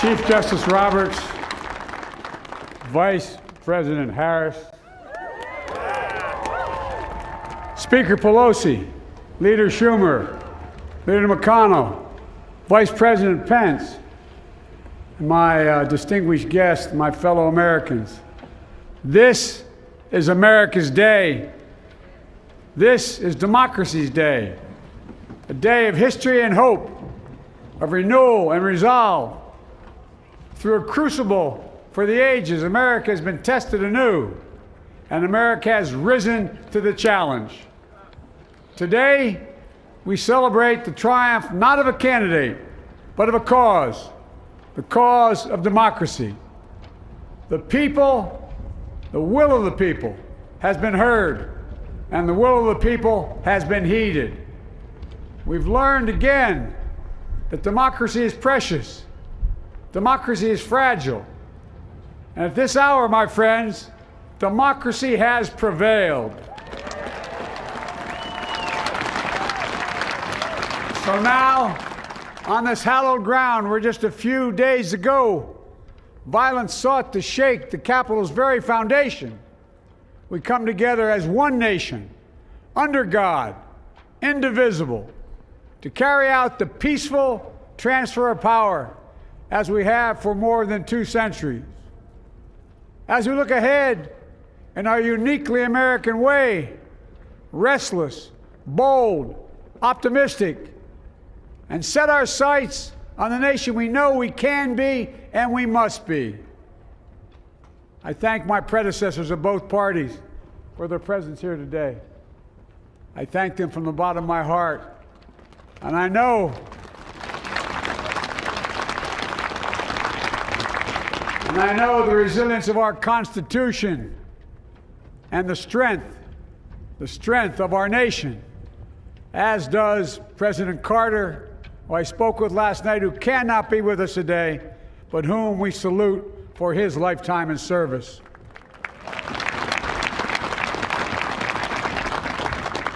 Chief Justice Roberts, Vice President Harris, Speaker Pelosi, Leader Schumer, Leader McConnell, Vice President Pence, and my distinguished guests, my fellow Americans. This is America's day. This is democracy's day, a day of history and hope, of renewal and resolve. Through a crucible for the ages, America has been tested anew, and America has risen to the challenge. Today, we celebrate the triumph not of a candidate, but of a cause, the cause of democracy. The people, the will of the people has been heard, and the will of the people has been heeded. We've learned again that democracy is precious. Democracy is fragile. And at this hour, my friends, democracy has prevailed. So now, on this hallowed ground where just a few days ago, violence sought to shake the Capitol's very foundation, we come together as one nation, under God, indivisible, to carry out the peaceful transfer of power as we have for more than 2 centuries. As we look ahead in our uniquely American way, restless, bold, optimistic, and set our sights on the nation we know we can be and we must be. I thank my predecessors of both parties for their presence here today. I thank them from the bottom of my heart. And I know the resilience of our Constitution and the strength of our nation, as does President Carter, who I spoke with last night, who cannot be with us today, but whom we salute for his lifetime in service.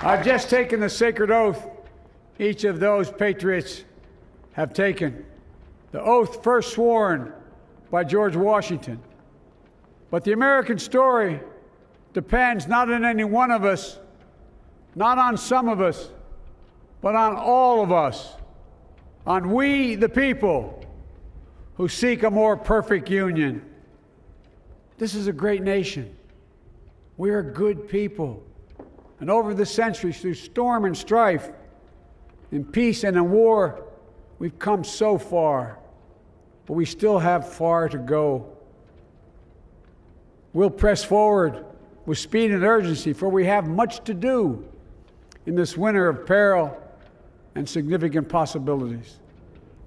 I've just taken the sacred oath each of those patriots have taken, the oath first sworn by George Washington. But the American story depends not on any one of us, not on some of us, but on all of us, on we, the people, who seek a more perfect union. This is a great nation. We are good people. And over the centuries, through storm and strife, in peace and in war, we've come so far, but we still have far to go. We'll press forward with speed and urgency, for we have much to do in this winter of peril and significant possibilities.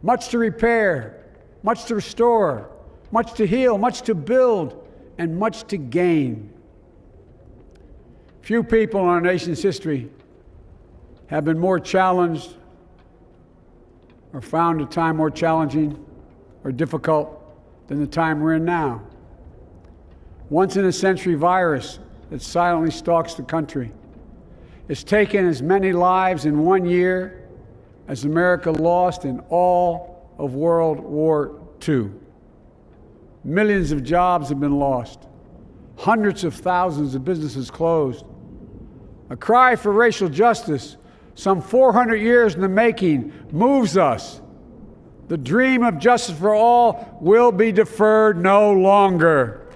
Much to repair, much to restore, much to heal, much to build, and much to gain. Few people in our nation's history have been more challenged or found a time more challenging or difficult than the time we're in now. Once-in-a-century virus that silently stalks the country. It's taken as many lives in 1 year as America lost in all of World War II. Millions of jobs have been lost. Hundreds of thousands of businesses closed. A cry for racial justice, some 400 years in the making, moves us. The dream of justice for all will be deferred no longer.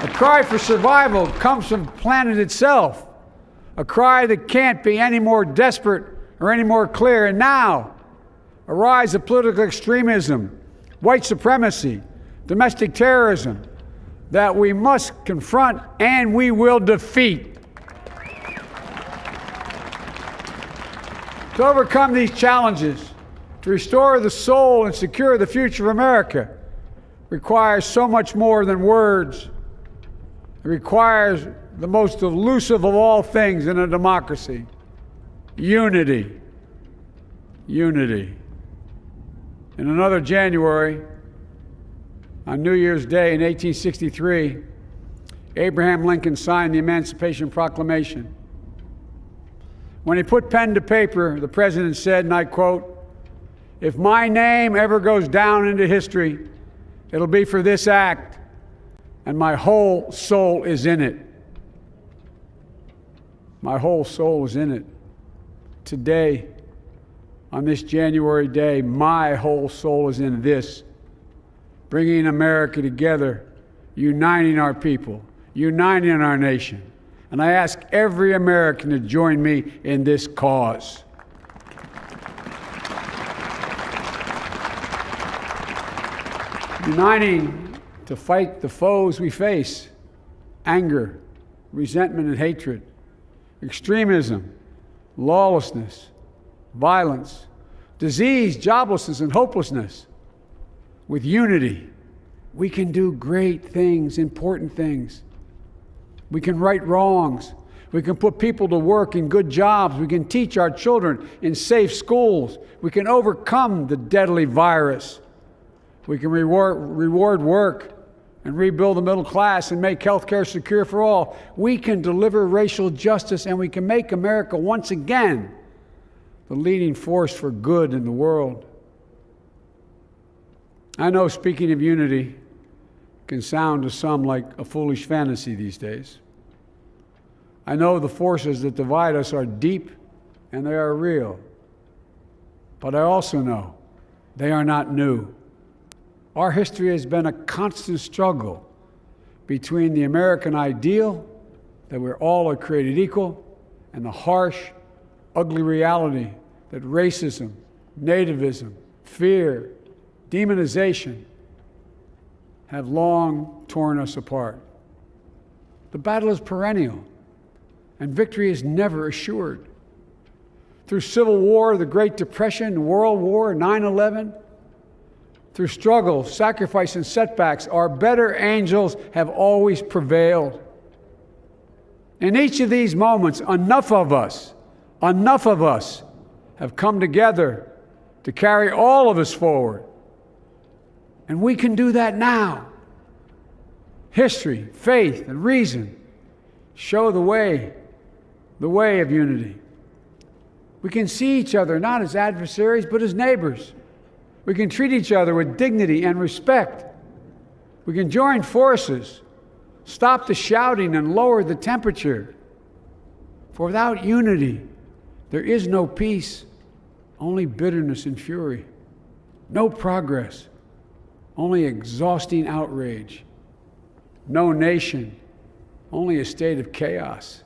A cry for survival comes from the planet itself, a cry that can't be any more desperate or any more clear. And now, a rise of political extremism, white supremacy, domestic terrorism, that we must confront and we will defeat. To overcome these challenges, to restore the soul and secure the future of America, requires so much more than words. It requires the most elusive of all things in a democracy: unity. Unity. In another January, on New Year's Day in 1863, Abraham Lincoln signed the Emancipation Proclamation. When he put pen to paper, the president said, and I quote, If my name ever goes down into history, it'll be for this act, and my whole soul is in it. My whole soul is in it. Today, on this January day, my whole soul is in this, bringing America together, uniting our people, uniting our nation. And I ask every American to join me in this cause. Uniting to fight the foes we face: anger, resentment and hatred, extremism, lawlessness, violence, disease, joblessness, and hopelessness. With unity, we can do great things, important things. We can right wrongs. We can put people to work in good jobs. We can teach our children in safe schools. We can overcome the deadly virus. We can reward work and rebuild the middle class and make health care secure for all. We can deliver racial justice, and we can make America once again the leading force for good in the world. I know speaking of unity can sound to some like a foolish fantasy these days. I know the forces that divide us are deep and they are real. But I also know they are not new. Our history has been a constant struggle between the American ideal that we're all are created equal and the harsh, ugly reality that racism, nativism, fear, demonization have long torn us apart. The battle is perennial, and victory is never assured. Through Civil War, the Great Depression, World War, 9/11, through struggle, sacrifice, and setbacks, our better angels have always prevailed. In each of these moments, enough of us have come together to carry all of us forward. And we can do that now. History, faith, and reason show the way of unity. We can see each other not as adversaries, but as neighbors. We can treat each other with dignity and respect. We can join forces, stop the shouting, and lower the temperature. For without unity, there is no peace, only bitterness and fury. No progress, only exhausting outrage. No nation, only a state of chaos.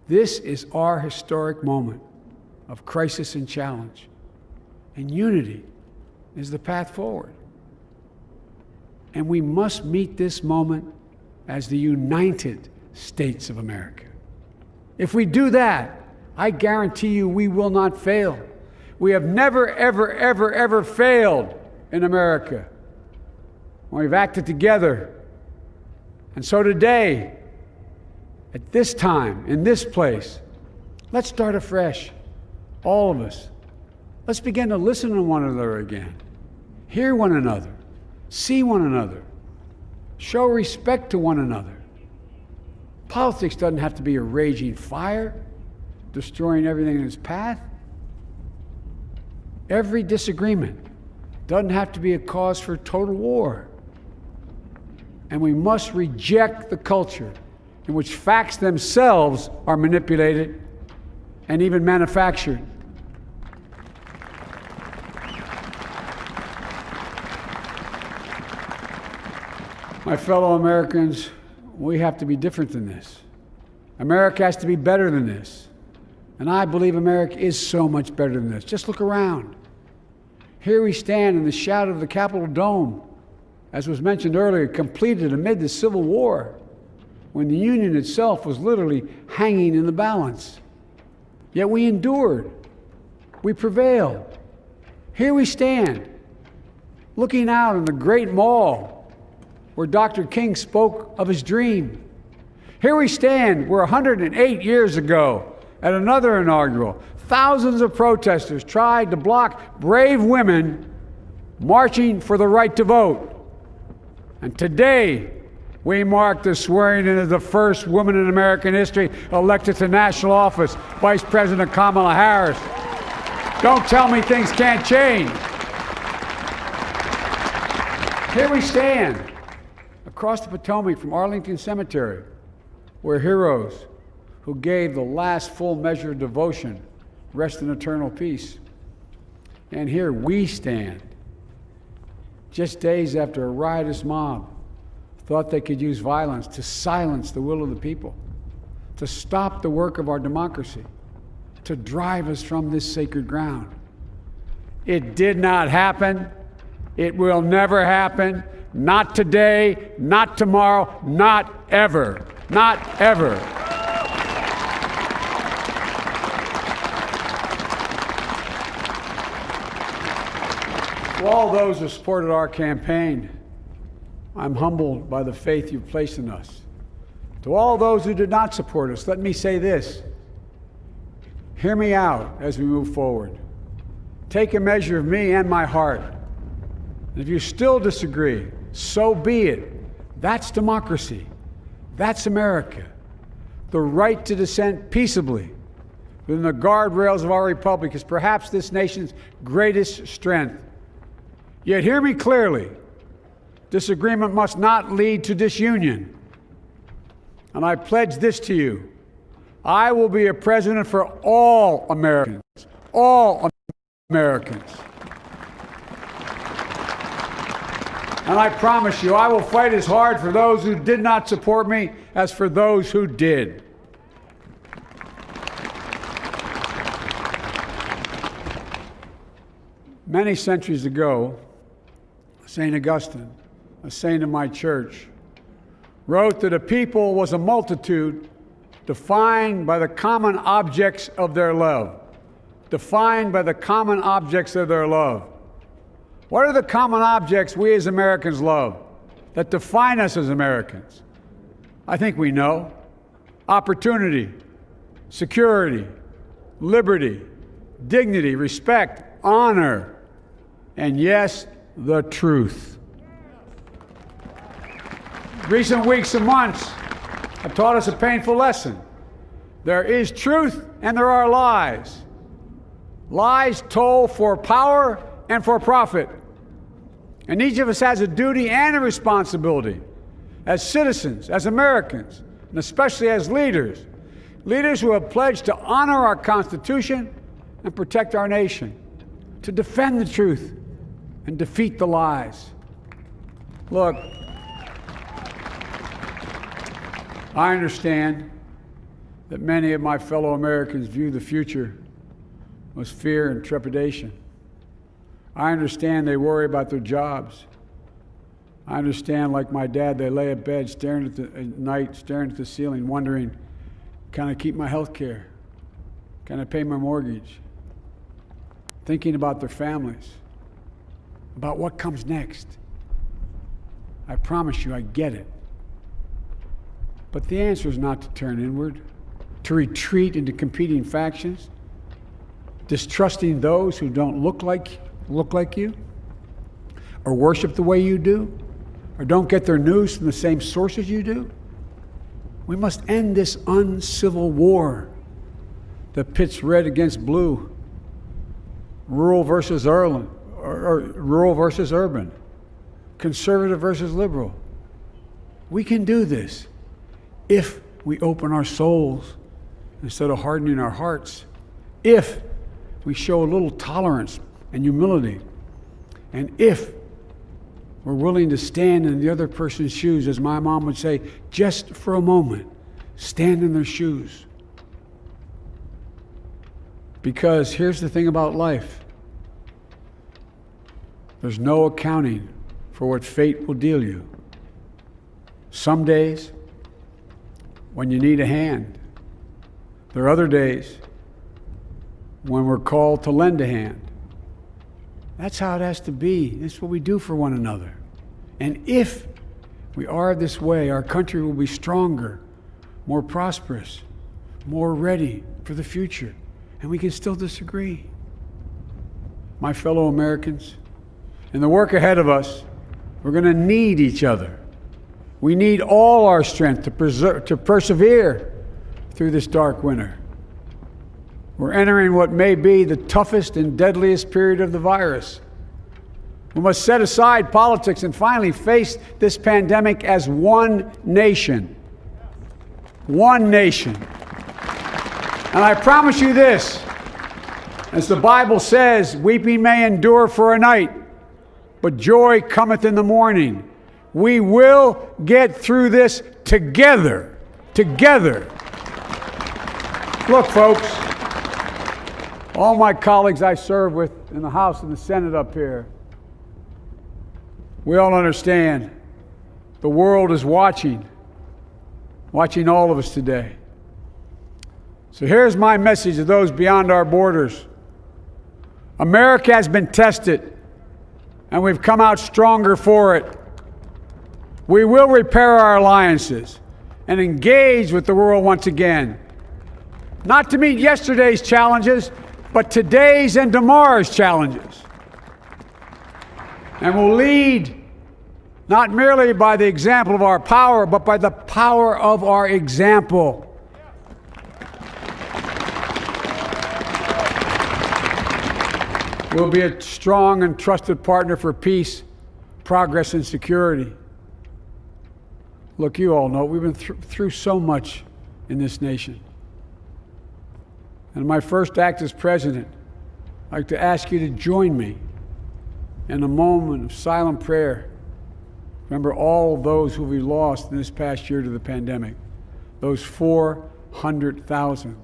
This is our historic moment of crisis and challenge, and unity is the path forward. And we must meet this moment as the United States of America. If we do that, I guarantee you we will not fail. We have never, ever, ever, ever failed in America when we've acted together. And so today, at this time, in this place, let's start afresh, all of us. Let's begin to listen to one another again, hear one another, see one another, show respect to one another. Politics doesn't have to be a raging fire, destroying everything in its path. Every disagreement doesn't have to be a cause for total war. And we must reject the culture in which facts themselves are manipulated and even manufactured. My fellow Americans, we have to be different than this. America has to be better than this. And I believe America is so much better than this. Just look around. Here we stand in the shadow of the Capitol Dome, as was mentioned earlier, completed amid the Civil War, when the Union itself was literally hanging in the balance. Yet we endured. We prevailed. Here we stand, looking out on the great mall where Dr. King spoke of his dream. Here we stand where 108 years ago, at another inaugural, thousands of protesters tried to block brave women marching for the right to vote. And today, we mark the swearing in of the first woman in American history elected to national office, Vice President Kamala Harris. Don't tell me things can't change. Here we stand across the Potomac from Arlington Cemetery, where heroes who gave the last full measure of devotion rest in eternal peace. And here we stand, just days after a riotous mob thought they could use violence to silence the will of the people, to stop the work of our democracy, to drive us from this sacred ground. It did not happen. It will never happen. Not today, not tomorrow, not ever. Not ever. To all those who supported our campaign, I'm humbled by the faith you've placed in us. To all those who did not support us, let me say this. Hear me out as we move forward. Take a measure of me and my heart. And if you still disagree, so be it. That's democracy. That's America. The right to dissent peaceably within the guardrails of our republic is perhaps this nation's greatest strength. Yet hear me clearly. Disagreement must not lead to disunion. And I pledge this to you. I will be a president for all Americans. All Americans. And I promise you, I will fight as hard for those who did not support me as for those who did. Many centuries ago, St. Augustine, a saint of my church, wrote that a people was a multitude defined by the common objects of their love. Defined by the common objects of their love. What are the common objects we as Americans love that define us as Americans? I think we know. Opportunity, security, liberty, dignity, respect, honor, and yes, the truth. Recent weeks and months have taught us a painful lesson. There is truth and there are lies. Lies told for power and for profit. And each of us has a duty and a responsibility as citizens, as Americans, and especially as leaders. Leaders who have pledged to honor our Constitution and protect our nation, to defend the truth and defeat the lies. Look, I understand that many of my fellow Americans view the future with fear and trepidation. I understand they worry about their jobs. I understand, like my dad, they lay at bed at night, staring at the ceiling, wondering, can I keep my health care? Can I pay my mortgage? Thinking about their families, about what comes next. I promise you, I get it. But the answer is not to turn inward, to retreat into competing factions, distrusting those who don't look like you, or worship the way you do, or don't get their news from the same sources you do. We must end this uncivil war that pits red against blue, rural versus urban, conservative versus liberal. We can do this if we open our souls instead of hardening our hearts, if we show a little tolerance and humility, and if we're willing to stand in the other person's shoes, as my mom would say, just for a moment, stand in their shoes. Because here's the thing about life. There's no accounting for what fate will deal you. Some days, when you need a hand. There are other days when we're called to lend a hand. That's how it has to be. That's what we do for one another. And if we are this way, our country will be stronger, more prosperous, more ready for the future. And we can still disagree. My fellow Americans, in the work ahead of us, we're going to need each other. We need all our strength to persevere through this dark winter. We're entering what may be the toughest and deadliest period of the virus. We must set aside politics and finally face this pandemic as one nation. One nation. And I promise you this, as the Bible says, weeping may endure for a night, but joy cometh in the morning. We will get through this together. Together. Look, folks, all my colleagues I serve with in the House and the Senate up here, we all understand the world is watching all of us today. So here's my message to those beyond our borders. America has been tested, and we've come out stronger for it. We will repair our alliances and engage with the world once again, not to meet yesterday's challenges, but today's and tomorrow's challenges. And we'll lead not merely by the example of our power, but by the power of our example. We'll be a strong and trusted partner for peace, progress, and security. Look, you all know we've been through so much in this nation. And in my first act as president, I'd like to ask you to join me in a moment of silent prayer. Remember all those who we lost in this past year to the pandemic. Those 400,000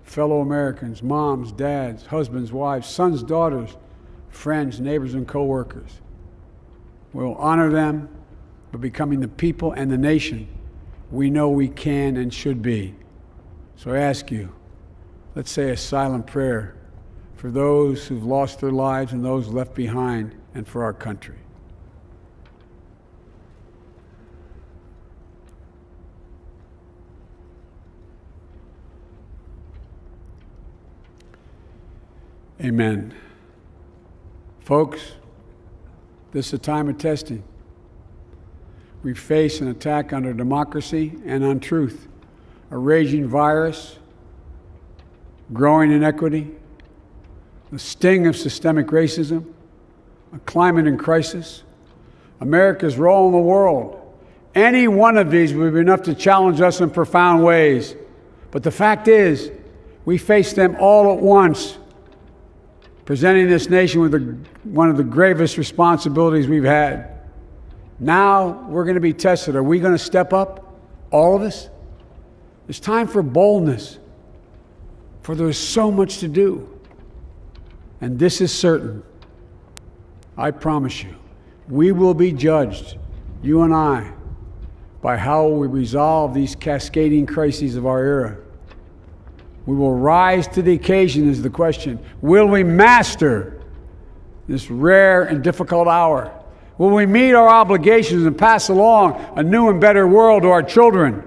fellow Americans, moms, dads, husbands, wives, sons, daughters, friends, neighbors, and co-workers. We'll honor them by becoming the people and the nation we know we can and should be. So I ask you, let's say a silent prayer for those who've lost their lives and those left behind, and for our country. Amen. Folks, this is a time of testing. We face an attack on our democracy and on truth, a raging virus, growing inequity, the sting of systemic racism, a climate in crisis, America's role in the world. Any one of these would be enough to challenge us in profound ways. But the fact is, we face them all at once, presenting this nation with one of the gravest responsibilities we've had. Now we're going to be tested. Are we going to step up, all of us? It's time for boldness, for there's so much to do. And this is certain. I promise you, we will be judged, you and I, by how we resolve these cascading crises of our era. We will rise to the occasion is the question. Will we master this rare and difficult hour? Will we meet our obligations and pass along a new and better world to our children?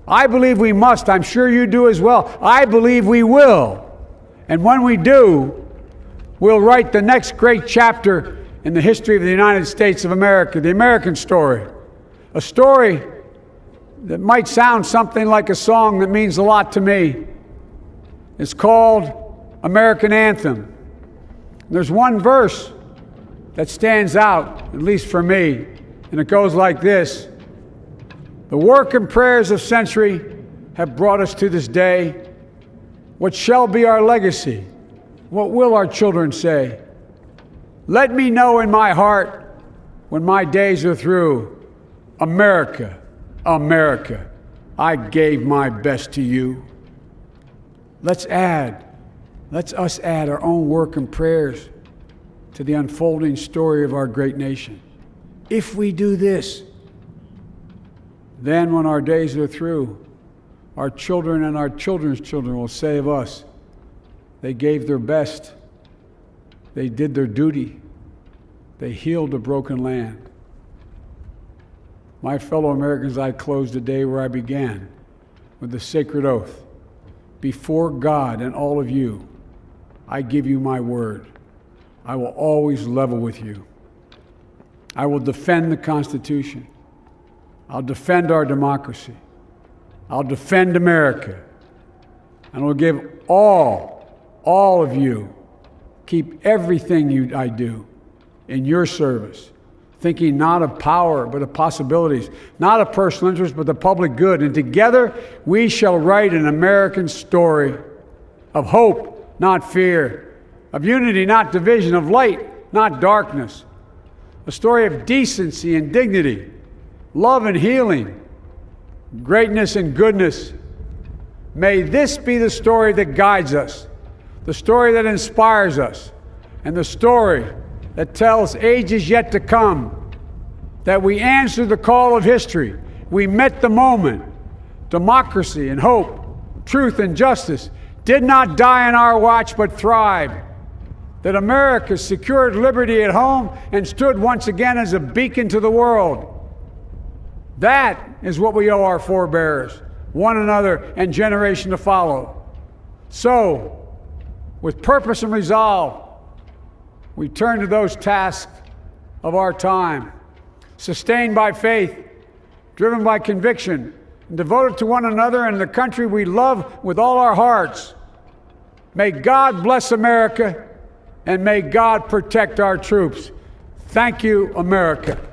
I believe we must. I'm sure you do as well. I believe we will. And when we do, we'll write the next great chapter in the history of the United States of America, the American story. A story that might sound something like a song that means a lot to me. It's called American Anthem. There's one verse that stands out, at least for me, and it goes like this. The work and prayers of century have brought us to this day. What shall be our legacy? What will our children say? Let me know in my heart when my days are through. America, America, I gave my best to you. Let's us add our own work and prayers to the unfolding story of our great nation. If we do this, then when our days are through, our children and our children's children will say of us, they gave their best, they did their duty, they healed a broken land. My fellow Americans, I close the day where I began, with the sacred oath. Before God and all of you, I give you my word. I will always level with you. I will defend the Constitution. I'll defend our democracy. I'll defend America. and will give all of you, keep everything I do in your service, thinking not of power, but of possibilities, not of personal interest, but the public good. And together we shall write an American story of hope, not fear, of unity, not division, of light, not darkness, a story of decency and dignity, love and healing, greatness and goodness. May this be the story that guides us, the story that inspires us, and the story that tells ages yet to come that we answered the call of history. We met the moment. Democracy and hope, truth and justice did not die on our watch but thrived. That America secured liberty at home and stood once again as a beacon to the world. That is what we owe our forebears, one another, and generation to follow. So, with purpose and resolve, we turn to those tasks of our time, sustained by faith, driven by conviction, and devoted to one another and the country we love with all our hearts. May God bless America, and may God protect our troops. Thank you, America.